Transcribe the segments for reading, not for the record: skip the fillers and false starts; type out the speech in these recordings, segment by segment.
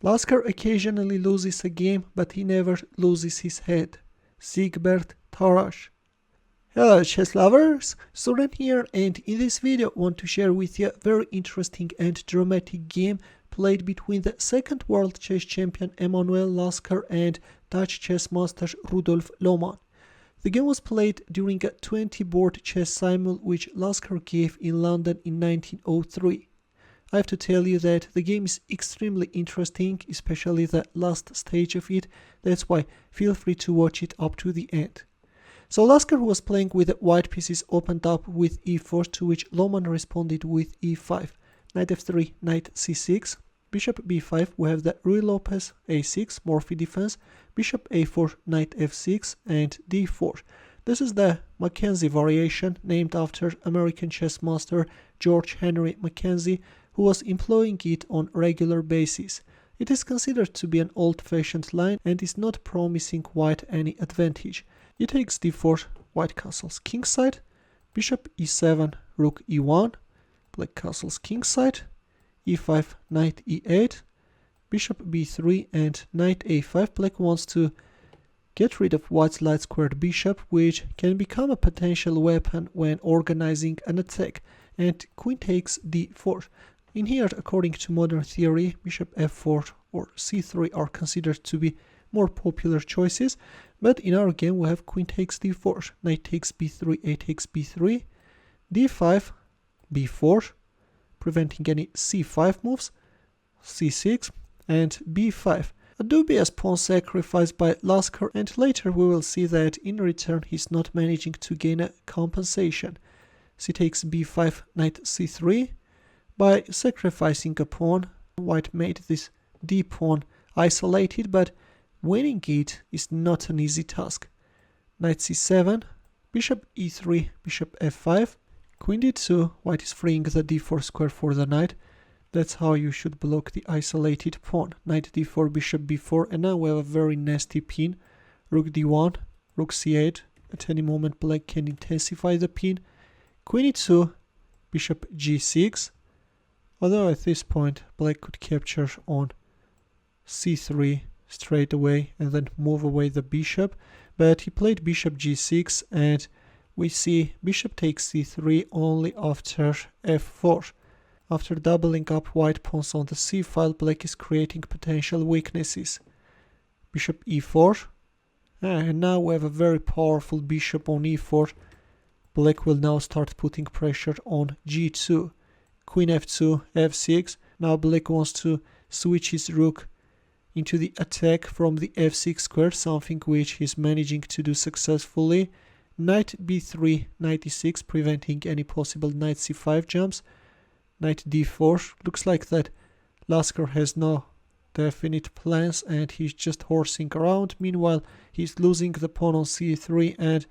Lasker occasionally loses a game, but he never loses his head. Siegbert Tarrasch. Hello chess lovers, Suren here, and in this video I want to share with you a very interesting and dramatic game played between the second world chess champion Emanuel Lasker and Dutch chess master Rudolf Loman. The game was played during a 20-board chess simul which Lasker gave in London in 1903. I have to tell you that the game is extremely interesting, especially the last stage of it. That's why feel free to watch it up to the end. So Lasker was playing with the white pieces opened up with e4, to which Loman responded with e5. Knight f3, knight c6, bishop b5, we have the Ruy Lopez a6, Morphy defense, bishop a4, knight f6, and d4. This is the Mackenzie variation, named after American chess master George Henry Mackenzie, who was employing it on regular basis. It is considered to be an old-fashioned line and is not promising white any advantage. He takes d4, white castles kingside, bishop e7, rook e1, black castles kingside, e5, knight e8, bishop b3 and knight a5. Black wants to get rid of white's light-squared bishop, which can become a potential weapon when organizing an attack, and queen takes d4. In here, according to modern theory, bishop f4 or c3 are considered to be more popular choices, but in our game we have queen takes d4, knight takes b3, a takes b3, d5, b4, preventing any c5 moves, c6, and b5. A dubious pawn sacrifice by Lasker, and later we will see that in return he's not managing to gain a compensation. C takes b5, knight c3. By sacrificing a pawn, white made this d pawn isolated, but winning it is not an easy task. Knight c7, bishop e3, bishop f5, queen d2, white is freeing the d4 square for the knight. That's how you should block the isolated pawn. Knight d4, bishop b4, and now we have a very nasty pin. Rook d1, rook c8, at any moment black can intensify the pin. Queen e2, bishop g6, although at this point black could capture on c3 straight away and then move away the bishop, but he played bishop g6 and we see bishop takes c3 only after f4. After doubling up white pawns on the c file, black is creating potential weaknesses. Bishop e4, and now we have a very powerful bishop on e4. Black will now start putting pressure on g2. Queen f2, f6. Now black wants to switch his rook into the attack from the f6 square, something which he's managing to do successfully. Knight b3, knight e6, preventing any possible knight c5 jumps. Knight d4. Looks like that Lasker has no definite plans and he's just horsing around. Meanwhile, he's losing the pawn on c3 and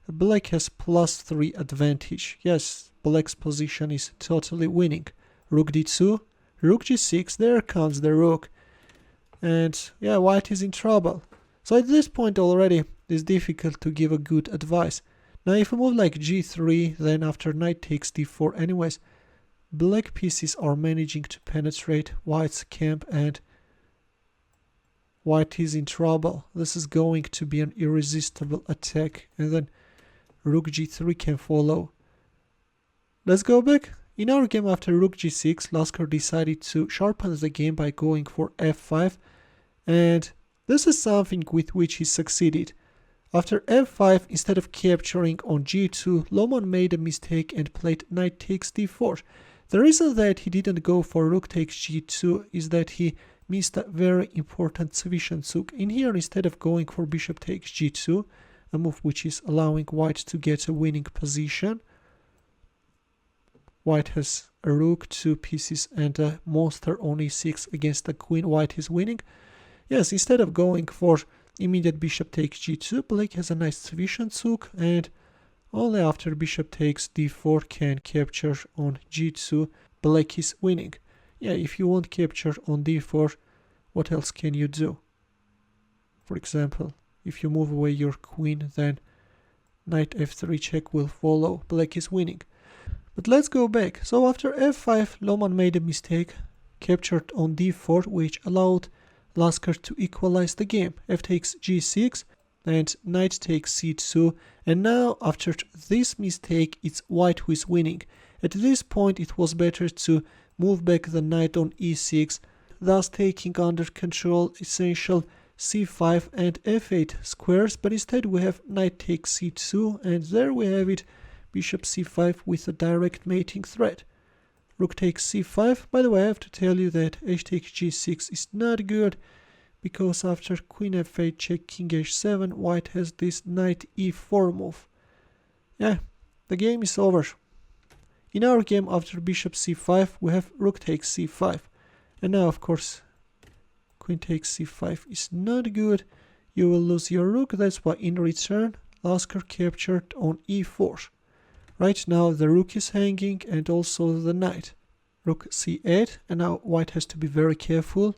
black has +3 advantage. Yes, black's position is totally winning. Rook d2, rook g6, there comes the rook. And yeah, white is in trouble. So at this point already it's difficult to give a good advice. Now if we move like g3, then after knight takes d4 anyways, black pieces are managing to penetrate white's camp and white is in trouble. This is going to be an irresistible attack, and then rook g3 can follow. Let's go back. In our game after rook g6, Lasker decided to sharpen the game by going for f5, and this is something with which he succeeded. After f5, instead of capturing on g2, Loman made a mistake and played knight takes d4. The reason that he didn't go for rook takes g2 is that he missed a very important Zwischenzug. In here, instead of going for bishop takes g2, a move which is allowing white to get a winning position, white has a rook, 2 pieces, and a monster on e6 against the queen. White is winning. Yes, instead of going for immediate bishop takes g2, black has a nice Zwischenzug, and only after bishop takes d4 can capture on g2, black is winning. Yeah, if you want capture on d4, what else can you do? For example, if you move away your queen, then knight f3 check will follow, black is winning. But let's go back. So after f5, Loman made a mistake, captured on d4, which allowed Lasker to equalize the game. F takes g6 and knight takes c2, and now after this mistake it's white who is winning. At this point it was better to move back the knight on e6, thus taking under control essential c5 and f8 squares, but instead we have knight takes c2, and there we have it, bishop c5 with a direct mating threat. Rook takes c5. By the way, I have to tell you that h takes g6 is not good, because after queen f8 check king h7, white has this knight e4 move. Yeah, the game is over. In our game, after bishop c5, we have rook takes c5. And now, of course, queen takes c5 is not good. You will lose your rook. That's why in return, Lasker captured on e4. Right now, the rook is hanging and also the knight. Rook c8, and now white has to be very careful.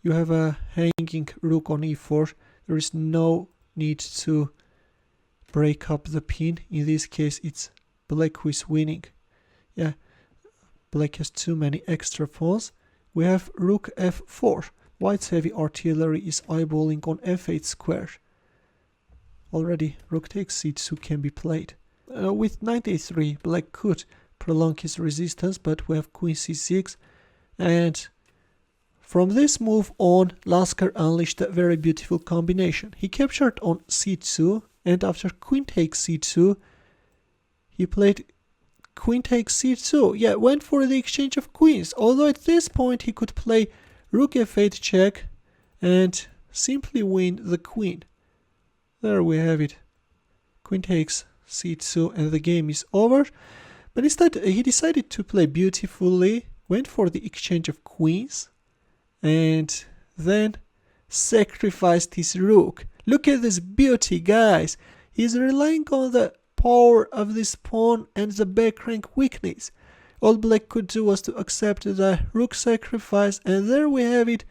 You have a hanging rook on e4. There is no need to break up the pin. In this case, it's black who is winning. Yeah, black has too many extra pawns. We have rook f4. White's heavy artillery is eyeballing on f8 square. Already rook takes c2 can be played. With knight a3, black could prolong his resistance, but we have queen c6, and from this move on, Lasker unleashed a very beautiful combination. He captured on c2, and after queen takes c2, he played queen takes c2. Yeah, went for the exchange of queens, although at this point he could play rook f8 check and simply win the queen. There we have it. Queen takes c2 and the game is over. But instead he decided to play beautifully, went for the exchange of queens, and then sacrificed his rook. Look at this beauty, guys. He's relying on the power of this pawn and the back rank weakness. All black could do was to accept the rook sacrifice, and there we have it.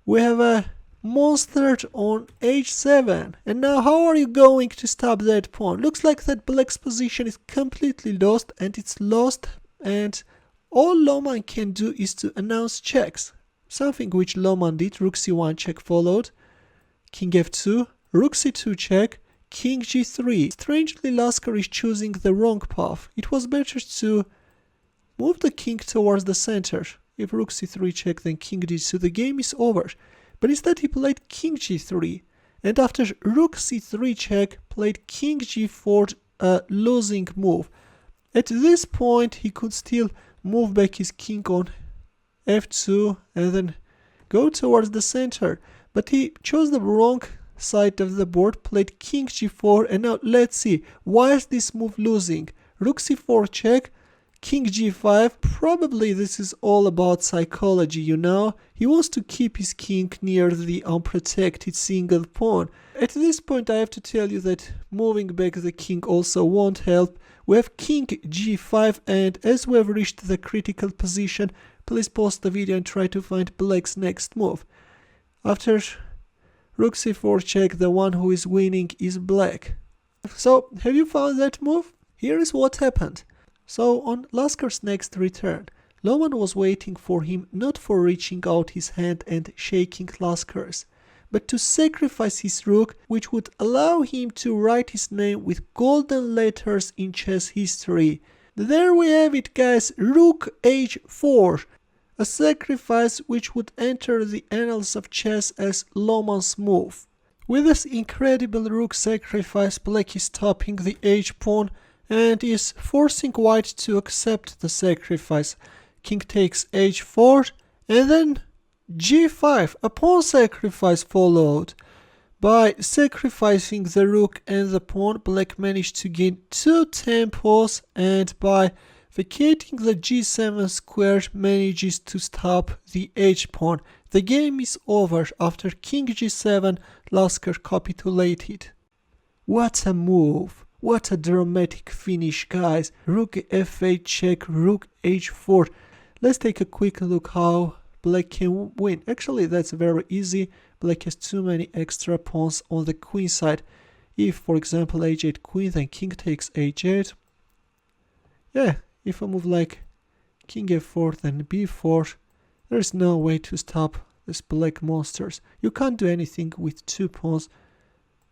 We have a monster on h7. And now how are you going to stop that pawn? Looks like that black's position is completely lost, and it's lost, and all Loman can do is to announce checks. Something which Loman did. Rook c1 check followed. King f2. Rook c2 check. King g3. Strangely, Lasker is choosing the wrong path. It was better to move the king towards the center. If rook c3 check, then king d2, the game is over. But instead he played king g3, and after rook c3 check, played king g4, a losing move. At this point he could still move back his king on f2 and then go towards the center, but he chose the wrong side of the board, played king g4, and now let's see, why is this move losing? Rook c4 check, king g5, probably this is all about psychology, you know. He wants to keep his king near the unprotected single pawn. At this point I have to tell you that moving back the king also won't help. We have king g5, and as we have reached the critical position, please pause the video and try to find black's next move. After rook c4 check, the one who is winning is black. So, have you found that move? Here is what happened. So, on Lasker's next return, Loman was waiting for him not for reaching out his hand and shaking Lasker's, but to sacrifice his rook, which would allow him to write his name with golden letters in chess history. There we have it, guys, rook h4, a sacrifice which would enter the annals of chess as Loman's move. With this incredible rook sacrifice, black is stopping the h-pawn and is forcing white to accept the sacrifice. King takes h4, and then g5, a pawn sacrifice followed. By sacrificing the rook and the pawn, black managed to gain 2 tempos, and by vacating the g7 square manages to stop the h-pawn. The game is over. After king g7, Lasker capitulated. What a move! What a dramatic finish, guys. Rook f8 check, rook h4. Let's take a quick look how black can win. Actually, that's very easy. Black has too many extra pawns on the queen side. If, for example, h8 queen, then king takes h8. Yeah, if I move like king f4, then b4, There's no way to stop these black monsters. You can't do anything with 2 pawns.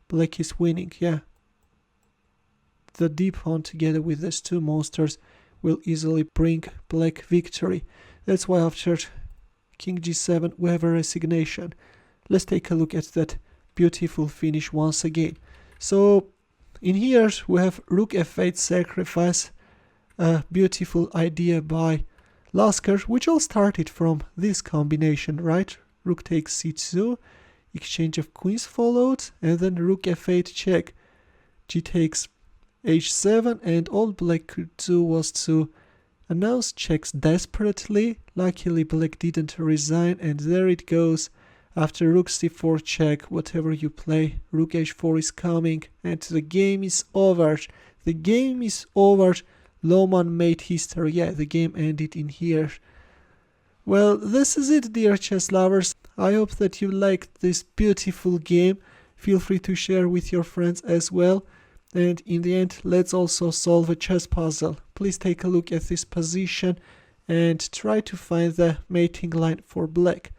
Black is winning, yeah. The D pawn together with these 2 monsters will easily bring black victory. That's why after King G7 we have a resignation. Let's take a look at that beautiful finish once again. So in here we have Rook F8 sacrifice, a beautiful idea by Lasker, which all started from this combination, right? Rook takes C2, exchange of queens followed, and then Rook F8 check. G takes H7, and all black could do was to announce checks desperately. Luckily black didn't resign, and there it goes. After Rook C4 check, whatever you play, Rook H4 is coming, and the game is over. The game is over. Loman made history. Yeah, the game ended in here. Well, this is it, dear chess lovers. I hope that you liked this beautiful game. Feel free to share with your friends as well. And in the end, let's also solve a chess puzzle. Please take a look at this position and try to find the mating line for black.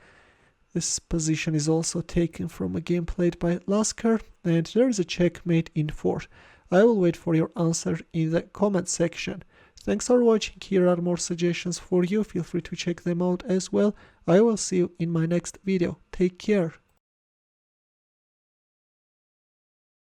This position is also taken from a game played by Lasker, and there is a checkmate in 4. I will wait for your answer in the comment section. Thanks for watching. Here are more suggestions for you. Feel free to check them out as well. I will see you in my next video. Take care.